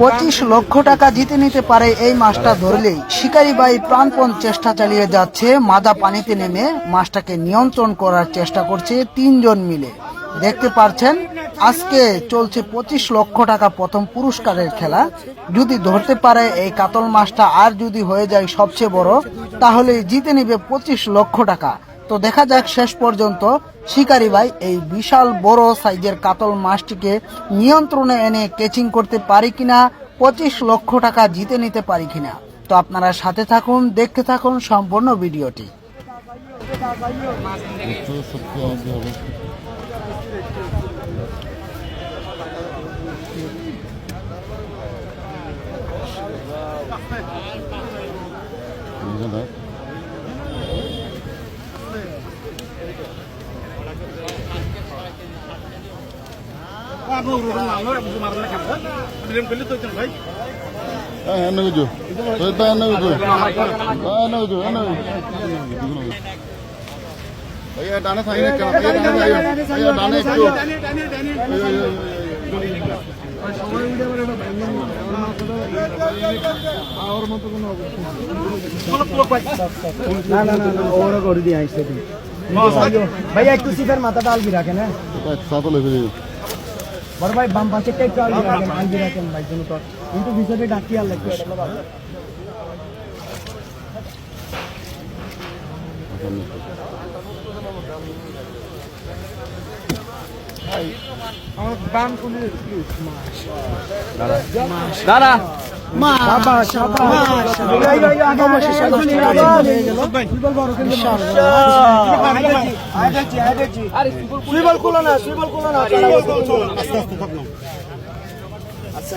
25 লক্ষ টাকা জিতে নিতে পারে এই মাছটা ধরলেই শিকারী ভাই প্রাণপণ চেষ্টা চালিয়ে যাচ্ছে। মাজা পানিতে নেমে মাছটাকে নিয়ন্ত্রণ করার চেষ্টা করছে তিনজন মিলে। দেখতে পাচ্ছেন আজকে চলছে 25 লক্ষ টাকা প্রথম পুরস্কারের খেলা। যদি ধরতে পারে এই কাতল মাছটা আর যদি হয়ে যায় সবচেয়ে বড়, তাহলে জিতে নিবে 25 লক্ষ টাকা। তো দেখা যাক শেষ পর্যন্ত শিকারী ভাই এই বিশাল বড় সাইজের কাতল মাছটিকে নিয়ন্ত্রণে এনে ক্যাচিং করতে পারি কিনা, 25 লক্ষ টাকা জিতে নিতে পারি কিনা। তো আপনারা সাথে থাকুন, দেখতে থাকুন সম্পূর্ণ ভিডিওটি। ডানে থাকি ডানে একটু ভাইয়া একটু সিফের মাথাটা আলবি রাখেন। হ্যাঁ বড় ভাই বাম পাশেরটা একটু আলবি রাখেন ভাই, জন্য তো কিন্তু ভিতরে ডাকি আর লাগবে। দাদা সুইবল খুলো না, সুইবল খুলো না। আচ্ছা